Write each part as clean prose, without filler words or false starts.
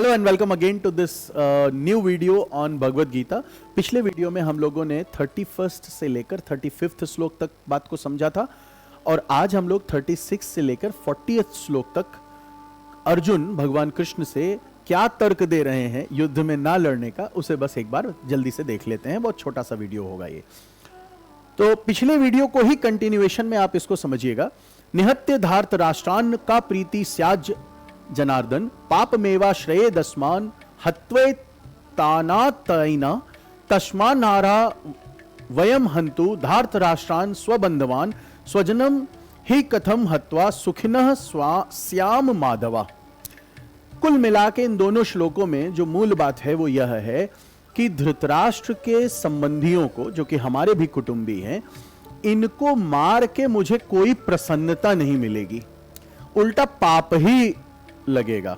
Hello and welcome again to this new video on Bhagavad Gita. पिछले video में हम लोगों ने 31st से लेकर 35th श्लोक तक बात को समझा था और आज हम लोग 36 से लेकर 40th श्लोक तक अर्जुन भगवान कृष्ण से क्या तर्क दे रहे हैं युद्ध में ना लड़ने का, उसे बस एक बार जल्दी से देख लेते हैं। बहुत छोटा सा वीडियो होगा ये, तो पिछले वीडियो को ही कंटिन्यूएशन में आप इसको समझिएगा। निहत्य धार्त राष्ट्रान का प्रीति स्याज जनार्दन पाप मेवा श्रेय दस्मान हत्वे तानातैना तस्मा नारा वयम हंतु धार्त राष्ट्रान स्वबंधवान स्वजनम ही कथम हत्वा सुखिनः श्याम माधवा। कुल मिला के इन दोनों श्लोकों में जो मूल बात है वो यह है कि धृतराष्ट्र के संबंधियों को, जो कि हमारे भी कुटुंबी हैं, इनको मार के मुझे कोई प्रसन्नता नहीं मिलेगी, उल्टा पाप ही लगेगा।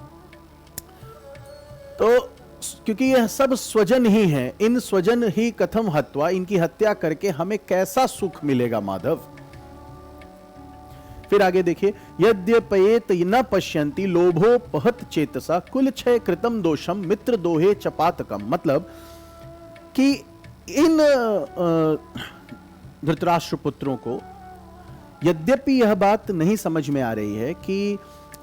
तो क्योंकि यह सब स्वजन ही हैं, इन स्वजन ही कथम हत्वा, इनकी हत्या करके हमें कैसा सुख मिलेगा माधव। फिर आगे देखिए, यद्यपयेत न पश्यन्ति लोभो पहत चेतसा कुल क्षय कृतम दोषम मित्र दोहे चपातकम। मतलब कि इन धृतराष्ट्र पुत्रों को यद्यपि यह बात नहीं समझ में आ रही है कि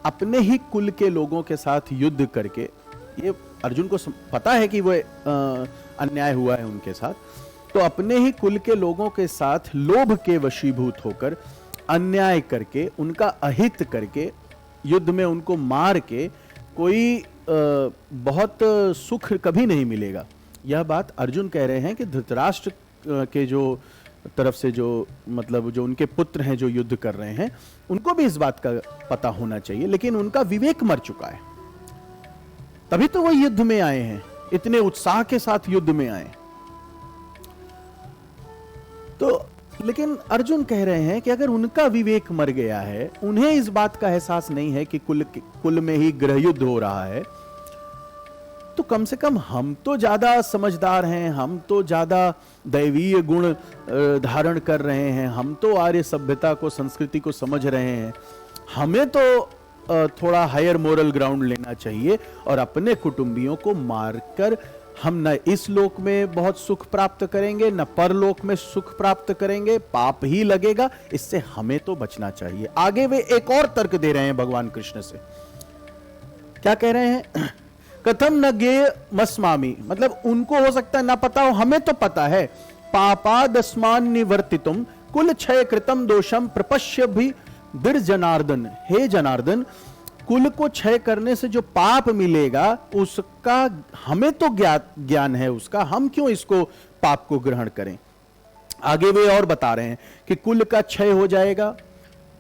अपने ही कुल के लोगों के साथ युद्ध करके, ये अर्जुन को पता है कि वो अन्याय हुआ है उनके साथ, तो अपने ही कुल के लोगों के साथ लोभ के वशीभूत होकर अन्याय करके, उनका अहित करके, युद्ध में उनको मार के कोई बहुत सुख कभी नहीं मिलेगा। यह बात अर्जुन कह रहे हैं कि धृतराष्ट्र के जो तरफ से जो मतलब जो उनके पुत्र हैं जो युद्ध कर रहे हैं, उनको भी इस बात का पता होना चाहिए, लेकिन उनका विवेक मर चुका है। तभी तो वो युद्ध में आए हैं, इतने उत्साह के साथ युद्ध में आए। तो लेकिन अर्जुन कह रहे हैं कि अगर उनका विवेक मर गया है, उन्हें इस बात का एहसास नहीं है कि कुल में ही गृह युद्ध हो रहा है, तो कम से कम हम तो ज्यादा समझदार हैं, हम तो ज्यादा दैवीय गुण धारण कर रहे हैं, हम तो आर्य सभ्यता को, संस्कृति को समझ रहे हैं, हमें तो थोड़ा हायर मोरल ग्राउंड लेना चाहिए और अपने कुटुंबियों को मारकर हम न इस लोक में बहुत सुख प्राप्त करेंगे, न परलोक में सुख प्राप्त करेंगे, पाप ही लगेगा, इससे हमें तो बचना चाहिए। आगे वे एक और तर्क दे रहे हैं भगवान कृष्ण से। क्या कह रहे हैं? कथम न गे मस्मामी, मतलब उनको हो सकता है ना पता हो, हमें तो पता है। पापादस्मान निवर्तितुम कुल क्षय कृतम दोषम प्रपश्य भी दृढ़ जनार्दन। हे जनार्दन, कुल को क्षय करने से जो पाप मिलेगा उसका हमें तो ज्ञान है उसका, हम क्यों इसको पाप को ग्रहण करें। आगे वे और बता रहे हैं कि कुल का क्षय हो जाएगा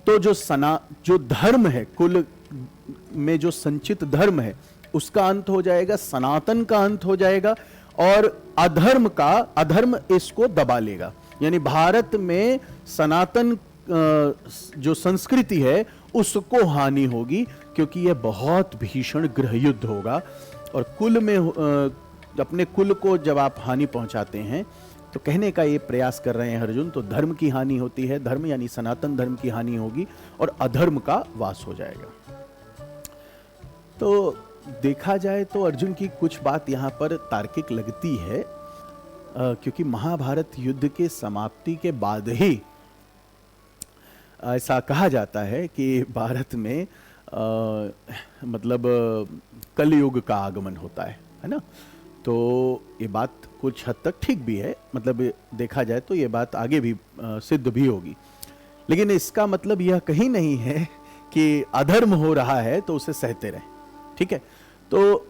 तो जो धर्म है, कुल में जो संचित धर्म है उसका अंत हो जाएगा, सनातन का अंत हो जाएगा और अधर्म इसको दबा लेगा। यानी भारत में सनातन जो संस्कृति है उसको हानि होगी, क्योंकि यह बहुत भीषण गृह युद्ध होगा। और कुल में अपने कुल को जब आप हानि पहुंचाते हैं, तो कहने का ये प्रयास कर रहे हैं अर्जुन, तो धर्म की हानि होती है, धर्म यानी सनातन धर्म की हानि होगी और अधर्म का वास हो जाएगा। तो देखा जाए तो अर्जुन की कुछ बात यहाँ पर तार्किक लगती है, क्योंकि महाभारत युद्ध के समाप्ति के बाद ही ऐसा कहा जाता है कि भारत में मतलब कलयुग का आगमन होता है ना। तो ये बात कुछ हद तक ठीक भी है, मतलब देखा जाए तो ये बात आगे भी सिद्ध भी होगी, लेकिन इसका मतलब यह कहीं नहीं है कि अधर्म हो रहा है तो उसे सहते रहें। ठीक है, तो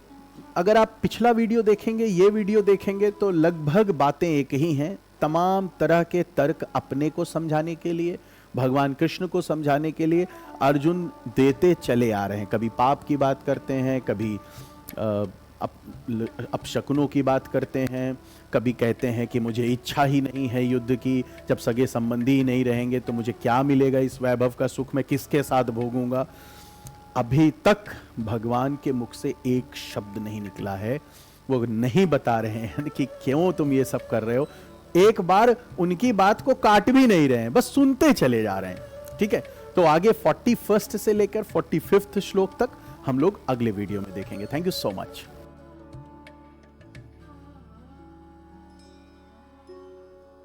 अगर आप पिछला वीडियो देखेंगे, ये वीडियो देखेंगे, तो लगभग बातें एक ही हैं। तमाम तरह के तर्क अपने को समझाने के लिए, भगवान कृष्ण को समझाने के लिए अर्जुन देते चले आ रहे हैं। कभी पाप की बात करते हैं, कभी अपशकुनों की बात करते हैं, कभी कहते हैं कि मुझे इच्छा ही नहीं है युद्ध की, जब सगे संबंधी ही नहीं रहेंगे तो मुझे क्या मिलेगा इस वैभव का सुख, मैं किसके साथ भोगूंगा। अभी तक भगवान के मुख से एक शब्द नहीं निकला है, वो नहीं बता रहे हैं कि क्यों तुम ये सब कर रहे हो। एक बार उनकी बात को काट भी नहीं रहे हैं, बस सुनते चले जा रहे हैं। ठीक है, तो आगे 41 से लेकर 45 श्लोक तक हम लोग अगले वीडियो में देखेंगे। Thank you so much.